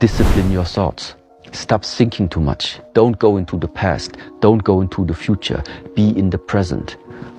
Discipline your thoughts. Stop thinking too much. Don't go into the past. Don't go into the future. Be in the present.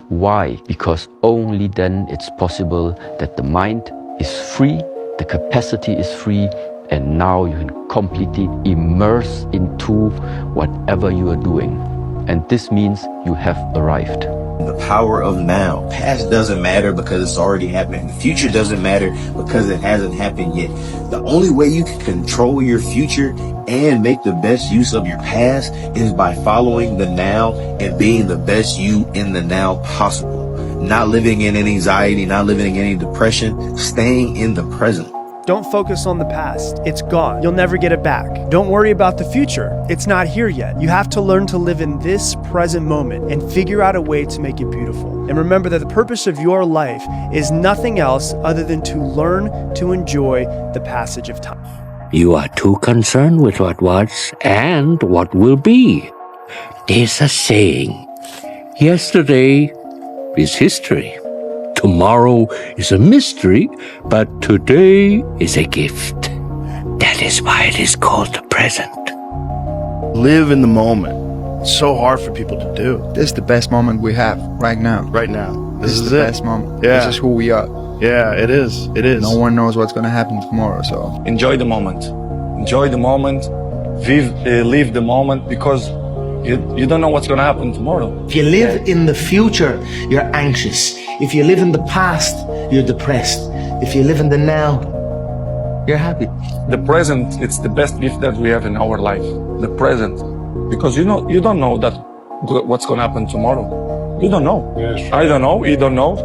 Why? Because only then it's possible that the mind is free, the capacity is free, and now you can completely immerse into whatever you are doing. And this means you have arrived. The power of now. Past doesn't matter because it's already happening. The future doesn't matter because it hasn't happened yet. The only way you can control your future and make the best use of your past is by following the now and being the best you in the now possible. Not living in any anxiety, not living in any depression, staying in the present. Don't focus on the past. It's gone. You'll never get it back. Don't worry about the future. It's not here yet. You have to learn to live in this present moment and figure out a way to make it beautiful. And remember that the purpose of your life is nothing else other than to learn to enjoy the passage of time. You are too concerned with what was and what will be. There's a saying, yesterday is history. Tomorrow is a mystery, but today is a gift. That is why it is called the present. Live in the moment. It's so hard for people to do. This is the best moment we have right now. Right now. This is the best moment. Yeah. This is who we are. Yeah, it is. It is. No one knows what's going to happen tomorrow, so. Enjoy the moment. Enjoy the moment. Live the moment, because you don't know what's going to happen tomorrow. If you live in the future, you're anxious. If you live in the past, you're depressed. If you live in the now, you're happy. The present, it's the best gift that we have in our life. The present. Because you don't know that what's going to happen tomorrow. You don't know. Yes. I don't know. You don't know.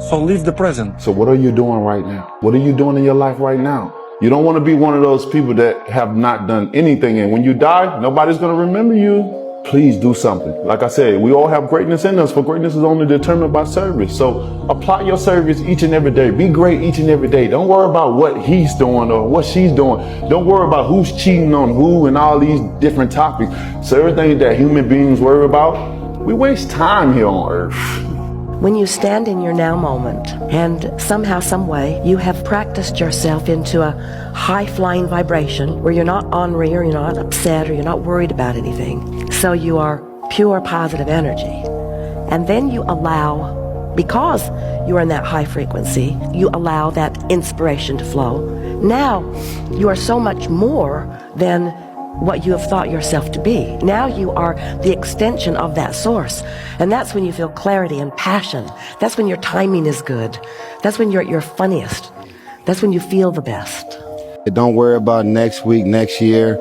So live the present. So what are you doing right now? What are you doing in your life right now? You don't want to be one of those people that have not done anything. And when you die, nobody's going to remember you. Please do something. Like I said, we all have greatness in us, but greatness is only determined by service. So apply your service each and every day. Be great each and every day. Don't worry about what he's doing or what she's doing. Don't worry about who's cheating on who and all these different topics. So everything that human beings worry about, we waste time here on earth. When you stand in your now moment and somehow, some way, you have practiced yourself into a high-flying vibration where you're not ornery or you're not upset or you're not worried about anything. So you are pure positive energy. And then you allow, because you're in that high frequency, you allow that inspiration to flow. Now you are so much more than what you have thought yourself to be. Now you are the extension of that source. And that's when you feel clarity and passion. That's when your timing is good. That's when you're at your funniest. That's when you feel the best. Don't worry about next week, next year.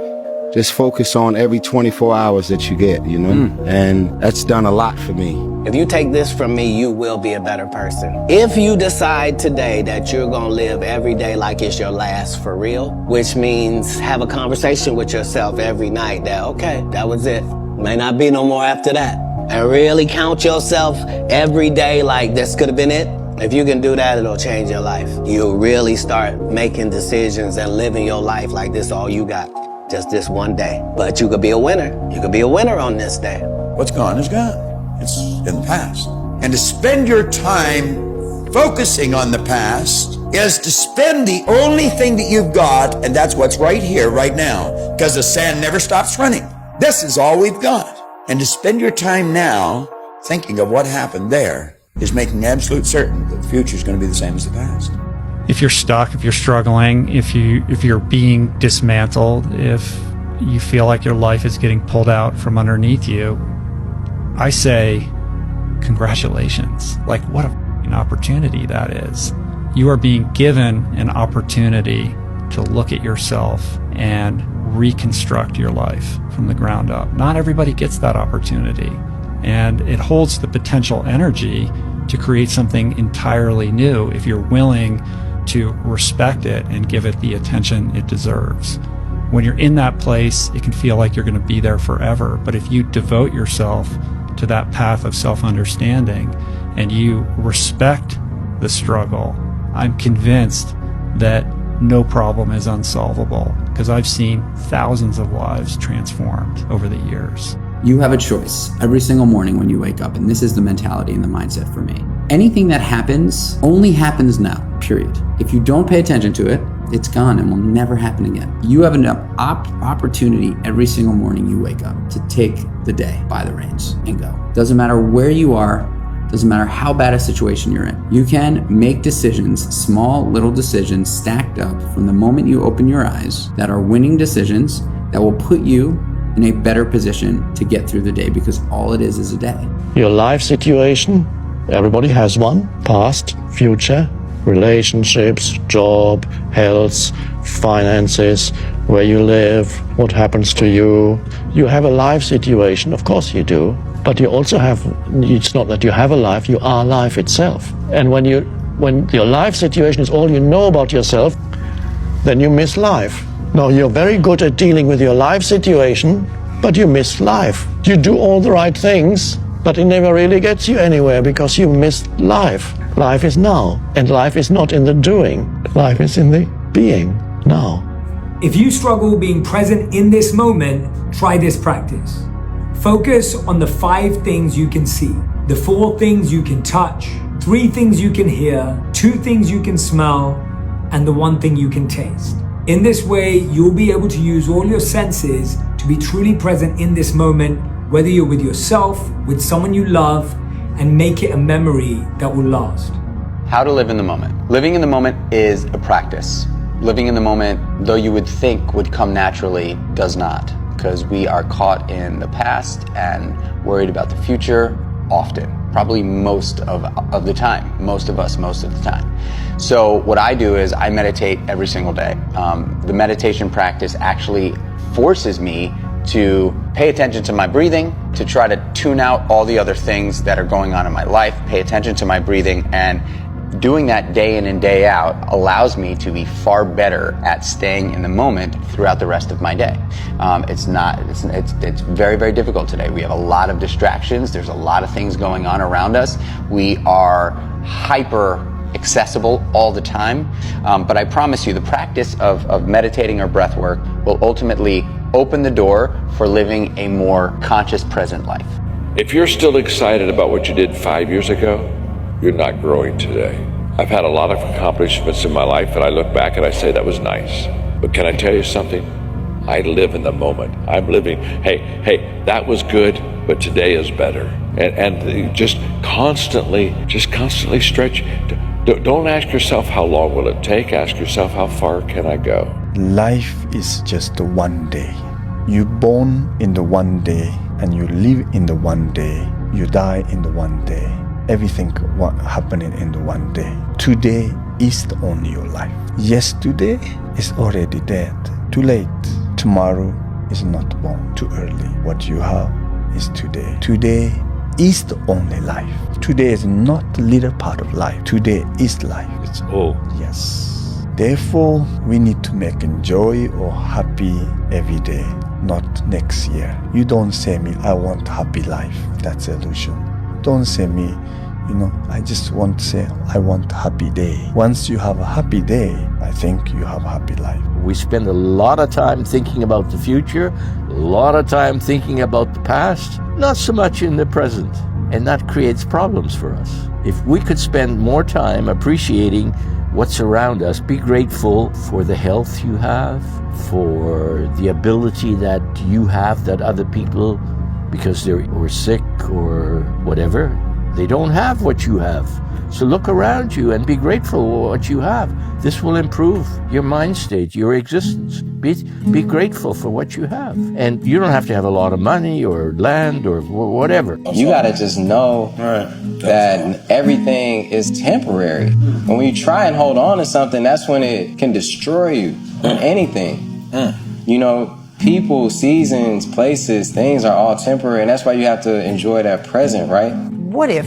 Just focus on every 24 hours that you get, you know? And that's done a lot for me. If you take this from me, you will be a better person. If you decide today that you're gonna live every day like it's your last for real, which means have a conversation with yourself every night that, okay, that was it. May not be no more after that. And really count yourself every day like this could have been it. If you can do that, it'll change your life. You'll really start making decisions and living your life like this all you got. Just this one day. But you could be a winner. You could be a winner on this day. What's gone is gone. It's in the past. And to spend your time focusing on the past is to spend the only thing that you've got, and that's what's right here, right now, because the sand never stops running. This is all we've got. And to spend your time now thinking of what happened there is making absolute certain that the future is going to be the same as the past. If you're stuck, if you're struggling, if you're being dismantled, if you feel like your life is getting pulled out from underneath you, I say, congratulations. Like, what an opportunity that is. You are being given an opportunity to look at yourself and reconstruct your life from the ground up. Not everybody gets that opportunity, and it holds the potential energy to create something entirely new if you're willing to respect it and give it the attention it deserves. When you're in that place, it can feel like you're going to be there forever. But if you devote yourself to that path of self-understanding and you respect the struggle, I'm convinced that no problem is unsolvable, because I've seen thousands of lives transformed over the years. You have a choice every single morning when you wake up, and this is the mentality and the mindset for me. Anything that happens only happens now, period. If you don't pay attention to it, It's gone and will never happen again. You have an opportunity every single morning you wake up to take the day by the reins and go. Doesn't matter where you are, doesn't matter how bad a situation you're in. You can make decisions, small little decisions stacked up from the moment you open your eyes that are winning decisions that will put you in a better position to get through the day, because all it is a day. Your life situation, everybody has one. Past, future, relationships, job, health, finances, where you live, what happens to you. You have a life situation, of course you do. But you also have, it's not that you have a life, you are life itself. And when your life situation is all you know about yourself, then you miss life. No, you're very good at dealing with your life situation, but you miss life. You do all the right things, but it never really gets you anywhere because you miss life. Life is now, and life is not in the doing. Life is in the being now. If you struggle being present in this moment, try this practice. Focus on the 5 things you can see, the 4 things you can touch, 3 things you can hear, 2 things you can smell, and the 1 thing you can taste. In this way, you'll be able to use all your senses to be truly present in this moment, whether you're with yourself, with someone you love, and make it a memory that will last. How to live in the moment. Living in the moment is a practice. Living in the moment, though you would think would come naturally, does not. Because we are caught in the past and worried about the future often, probably most of the time, most of us most of the time. So what I do is I meditate every single day. The meditation practice actually forces me to pay attention to my breathing, to try to tune out all the other things that are going on in my life, pay attention to my breathing, and doing that day in and day out allows me to be far better at staying in the moment throughout the rest of my day. It's very, very difficult today. We have a lot of distractions. There's a lot of things going on around us. We are hyper accessible all the time. But I promise you, the practice of meditating or breath work will ultimately open the door for living a more conscious, present life. If you're still excited about what you did 5 years ago, you're not growing today. I've had a lot of accomplishments in my life, and I look back and I say that was nice. But can I tell you something? I live in the moment. I'm living, hey, that was good, but today is better. And just constantly stretch. Don't ask yourself how long will it take. Ask yourself, how far can I go? Life is just one day. You're born in the one day, and you live in the one day. You die in the one day. Everything happening in the one day. Today is the only your life. Yesterday is already dead. Too late. Tomorrow is not born. Too early. What you have is today. Today is the only life. Today is not a little part of life. Today is life. It's all. Yes. Therefore, we need to make enjoy or happy every day, not next year. You don't say me, I want happy life. That's illusion. Don't say me, I just want to say, I want a happy day. Once you have a happy day, I think you have a happy life. We spend a lot of time thinking about the future, a lot of time thinking about the past, not so much in the present. And that creates problems for us. If we could spend more time appreciating what's around us, be grateful for the health you have, for the ability that you have that other people, because they're sick or whatever, they don't have what you have. So look around you and be grateful for what you have. This will improve your mind state, your existence. Be grateful for what you have. And you don't have to have a lot of money or land or whatever. You gotta just know that everything is temporary. And when you try and hold on to something, that's when it can destroy you. Anything. People, seasons, places, things are all temporary, and that's why you have to enjoy that present, right? What if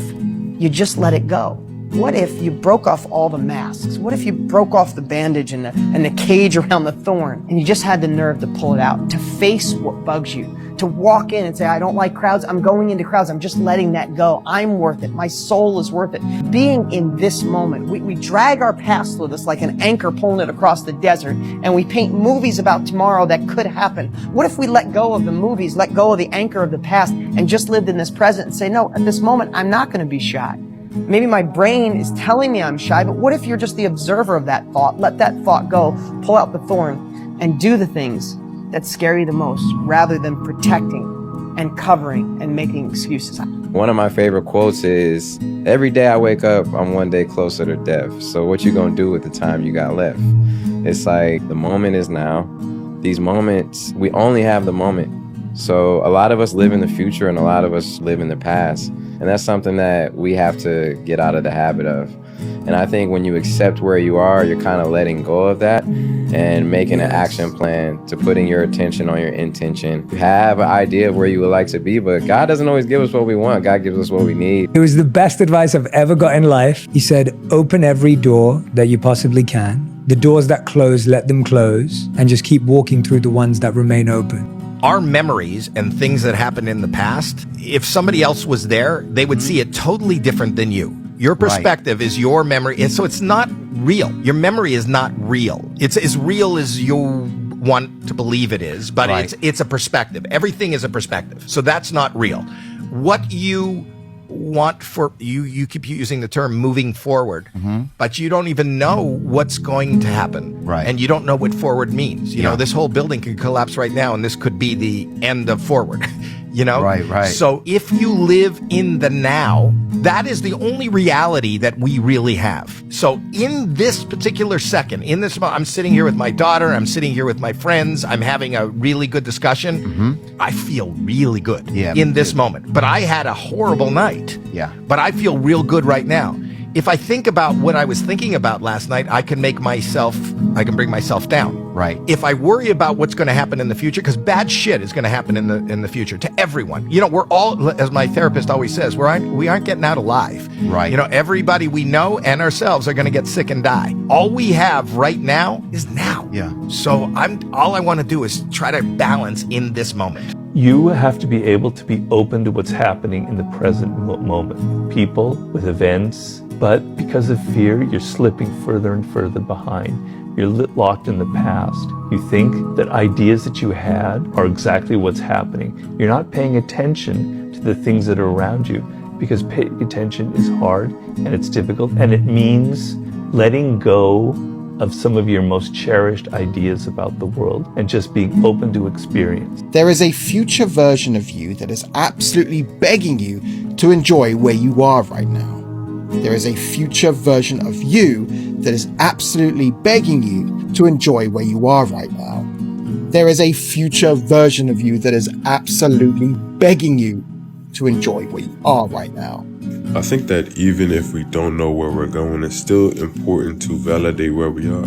you just let it go? What if you broke off all the masks? What if you broke off the bandage and the cage around the thorn, and you just had the nerve to pull it out, to face what bugs you, to walk in and say, I don't like crowds, I'm going into crowds, I'm just letting that go. I'm worth it. My soul is worth it. Being in this moment, we drag our past with us like an anchor pulling it across the desert, and we paint movies about tomorrow that could happen. What if we let go of the movies, let go of the anchor of the past, and just lived in this present and say, no, at this moment, I'm not going to be shy. Maybe my brain is telling me I'm shy, but what if you're just the observer of that thought? Let that thought go, pull out the thorn, and do the things that scare you the most, rather than protecting and covering and making excuses. One of my favorite quotes is, every day I wake up, I'm one day closer to death. So what you gonna do with the time you got left? It's like, the moment is now. These moments, we only have the moment. So a lot of us live in the future and a lot of us live in the past. And that's something that we have to get out of the habit of. And I think when you accept where you are, you're kind of letting go of that and making an action plan to putting your attention on your intention. You have an idea of where you would like to be, but God doesn't always give us what we want. God gives us what we need. It was the best advice I've ever got in life. He said, open every door that you possibly can. The doors that close, let them close, and just keep walking through the ones that remain open. Our memories and things that happened in the past, if somebody else was there, they would see it totally different than you. Your perspective is your memory, and so it's not real. Your memory is not real. It's as real as you want to believe it is, but it's a perspective. Everything is a perspective. So that's not real. What you want for you keep using the term moving forward, but you don't even know what's going to happen. Right. And you don't know what forward means. You know, this whole building could collapse right now, and this could be the end of forward. You know? Right. So if you live in the now, that is the only reality that we really have. So in this particular second, in this moment, I'm sitting here with my daughter, I'm sitting here with my friends, I'm having a really good discussion. I feel really good in this moment. But I had a horrible night. But I feel real good right now. If I think about what I was thinking about last night, I can bring myself down. Right. If I worry about what's going to happen in the future, because bad shit is going to happen in the future to everyone. You know, we're all, as my therapist always says, we aren't getting out alive. Right. You know, everybody we know and ourselves are going to get sick and die. All we have right now is now. Yeah. So all I want to do is try to balance in this moment. You have to be able to be open to what's happening in the present moment. People, with events, but because of fear, you're slipping further and further behind. You're locked in the past. You think that ideas that you had are exactly what's happening. You're not paying attention to the things that are around you, because paying attention is hard and it's difficult, and it means letting go of some of your most cherished ideas about the world and just being open to experience. There is a future version of you that is absolutely begging you to enjoy where you are right now. There is a future version of you that is absolutely begging you to enjoy where you are right now. There is a future version of you that is absolutely begging you to enjoy where you are right now. I think that even if we don't know where we're going, it's still important to validate where we are.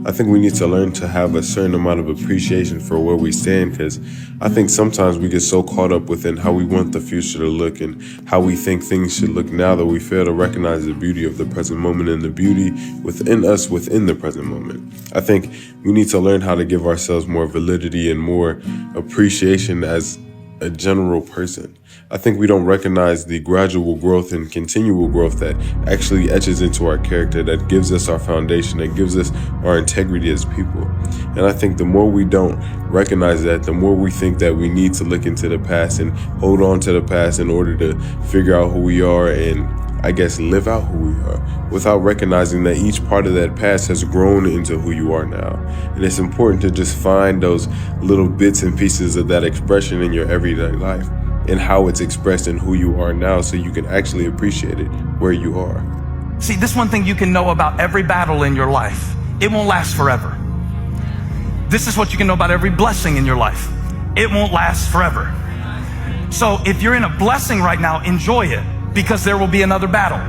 I think we need to learn to have a certain amount of appreciation for where we stand, because I think sometimes we get so caught up within how we want the future to look and how we think things should look now that we fail to recognize the beauty of the present moment and the beauty within us within the present moment. I think we need to learn how to give ourselves more validity and more appreciation as a general person. I think we don't recognize the gradual growth and continual growth that actually etches into our character, that gives us our foundation, that gives us our integrity as people. And I think the more we don't recognize that, the more we think that we need to look into the past and hold on to the past in order to figure out who we are and, I guess, live out who we are, without recognizing that each part of that past has grown into who you are now. And it's important to just find those little bits and pieces of that expression in your everyday life and how it's expressed in who you are now, so you can actually appreciate it where you are. See, this one thing you can know about every battle in your life: it won't last forever. This is what you can know about every blessing in your life: it won't last forever. So if you're in a blessing right now, enjoy it, because there will be another battle.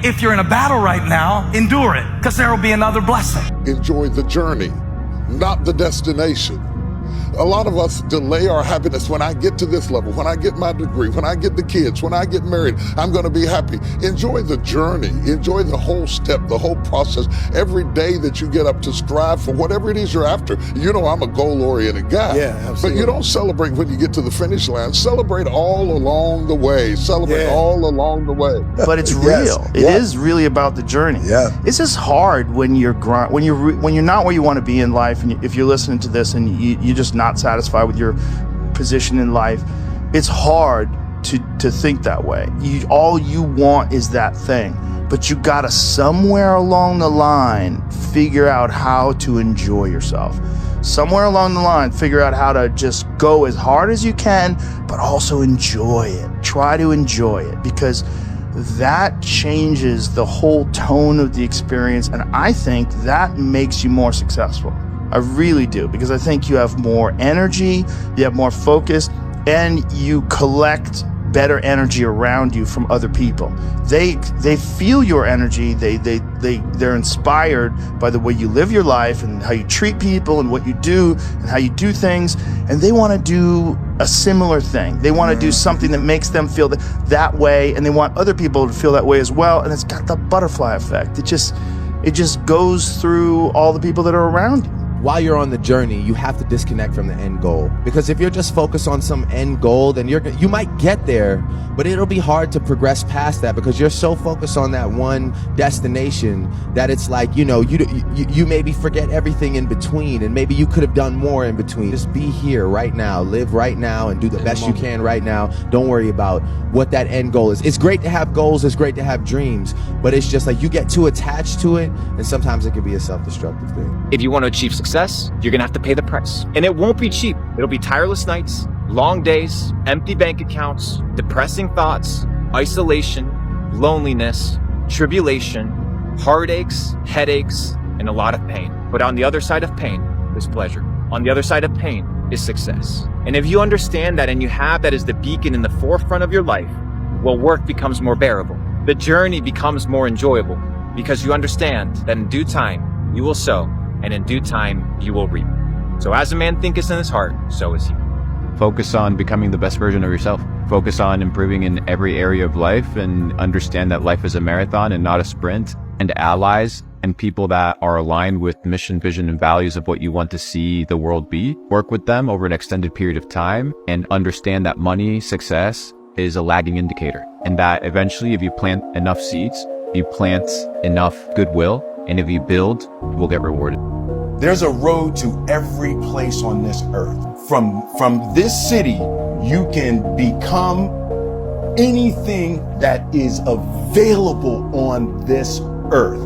If you're in a battle right now, endure it, because there will be another blessing. Enjoy the journey, not the destination. A lot of us delay our happiness. When I get to this level, when I get my degree, when I get the kids, when I get married, I'm going to be happy. Enjoy the journey. Enjoy the whole step, the whole process. Every day that you get up to strive for whatever it is you're after. You know, I'm a goal-oriented guy. Yeah, absolutely. But you don't celebrate when you get to the finish line. Celebrate all along the way. Celebrate all along the way. But it's real. It is really about the journey. Yeah. It's just hard when you're when you're not where you want to be in life, and if you're listening to this and you're just not satisfied with your position in life. It's hard to think that way. All you want is that thing, but you gotta somewhere along the line figure out how to enjoy yourself. Somewhere along the line, figure out how to just go as hard as you can, but also enjoy it. Try to enjoy it, because that changes the whole tone of the experience, and I think that makes you more successful. I really do, because I think you have more energy, you have more focus, and you collect better energy around you from other people. They feel your energy. They're inspired by the way you live your life and how you treat people and what you do and how you do things, and they want to do a similar thing. They want to do something that makes them feel that way, and they want other people to feel that way as well. And it's got the butterfly effect. It just goes through all the people that are around you. While you're on the journey, you have to disconnect from the end goal. Because if you're just focused on some end goal, then you might get there, but it'll be hard to progress past that, because you're so focused on that one destination that it's like, you maybe forget everything in between, and maybe you could have done more in between. Just be here right now, live right now, and do the best you can right now. Don't worry about what that end goal is. It's great to have goals, it's great to have dreams, but it's just like you get too attached to it, and sometimes it can be a self-destructive thing. If you want to achieve success, you're gonna have to pay the price. And it won't be cheap. It'll be tireless nights, long days, empty bank accounts, depressing thoughts, isolation, loneliness, tribulation, heartaches, headaches, and a lot of pain. But on the other side of pain is pleasure. On the other side of pain is success. And if you understand that and you have that as the beacon in the forefront of your life, well, work becomes more bearable. The journey becomes more enjoyable, because you understand that in due time you will sow, and in due time you will reap. So as a man thinketh in his heart, so is he. Focus on becoming the best version of yourself. Focus on improving in every area of life, and understand that life is a marathon and not a sprint. And allies and people that are aligned with mission, vision, and values of what you want to see the world be. Work with them over an extended period of time, and understand that money, success is a lagging indicator. And that eventually, if you plant enough seeds, you plant enough goodwill, and if you build, you will get rewarded. There's a road to every place on this earth. From this city, you can become anything that is available on this earth.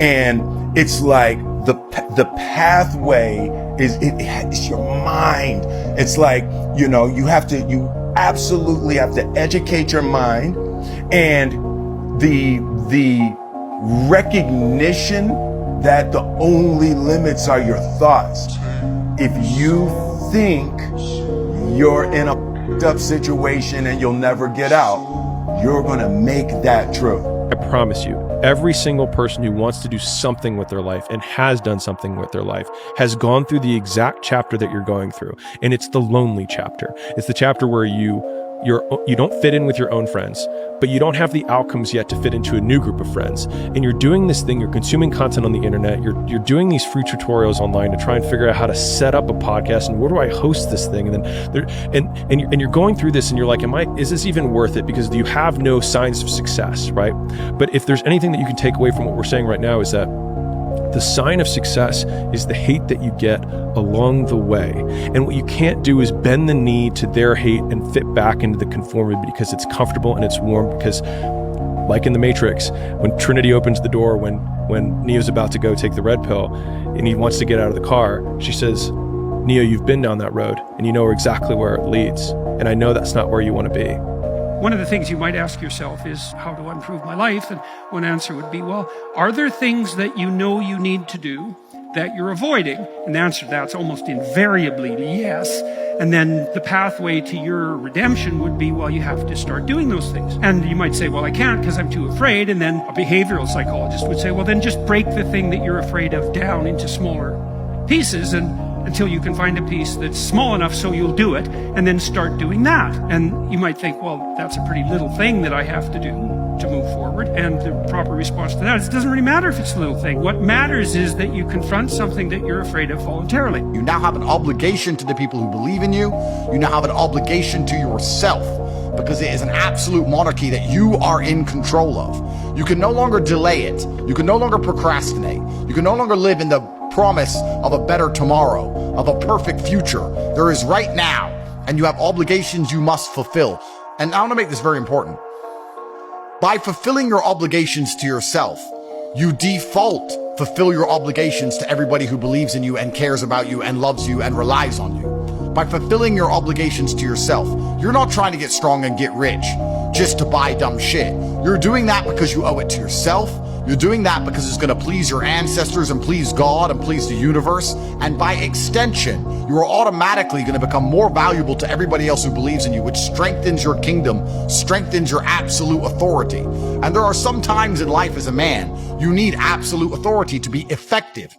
And it's like the pathway it's your mind. It's like, you absolutely have to educate your mind, and the recognition that the only limits are your thoughts. If you think you're in a up situation and you'll never get out, you're gonna make that true. I promise you, every single person who wants to do something with their life and has done something with their life has gone through the exact chapter that you're going through. And it's the lonely chapter. It's the chapter where you don't fit in with your own friends, but you don't have the outcomes yet to fit into a new group of friends. And you're doing this thing, you're consuming content on the internet, you're doing these free tutorials online to try and figure out how to set up a podcast and where do I host this thing? And then you're going through this and you're like, is this even worth it? Because you have no signs of success, right? But if there's anything that you can take away from what we're saying right now, is that the sign of success is the hate that you get along the way. And what you can't do is bend the knee to their hate and fit back into the conformity because it's comfortable and it's warm. Because like in the Matrix, when Trinity opens the door, when Neo's about to go take the red pill and he wants to get out of the car, she says, Neo, you've been down that road and you know exactly where it leads. And I know that's not where you want to be. One of the things you might ask yourself is, how do I improve my life? And one answer would be, well, are there things that you know you need to do that you're avoiding? And the answer to that's almost invariably yes. And then the pathway to your redemption would be, well, you have to start doing those things. And you might say, well, I can't because I'm too afraid. And then a behavioral psychologist would say, well, then just break the thing that you're afraid of down into smaller pieces until you can find a piece that's small enough so you'll do it, and then start doing that. And you might think, well, that's a pretty little thing that I have to do to move forward. And the proper response to that is, it doesn't really matter if it's a little thing. What matters is that you confront something that you're afraid of voluntarily. You now have an obligation to the people who believe in you. You now have an obligation to yourself, because it is an absolute monarchy that you are in control of. You can no longer delay it. You can no longer procrastinate. You can no longer live in the promise of a better tomorrow, of a perfect future. There is right now, and you have obligations you must fulfill. And I want to make this very important. By fulfilling your obligations to yourself, you default fulfill your obligations to everybody who believes in you and cares about you and loves you and relies on you. By fulfilling your obligations to yourself, you're not trying to get strong and get rich just to buy dumb shit. You're doing that because you owe it to yourself. You're doing that because it's going to please your ancestors and please God and please the universe. And by extension, you are automatically going to become more valuable to everybody else who believes in you, which strengthens your kingdom, strengthens your absolute authority. And there are some times in life as a man, you need absolute authority to be effective.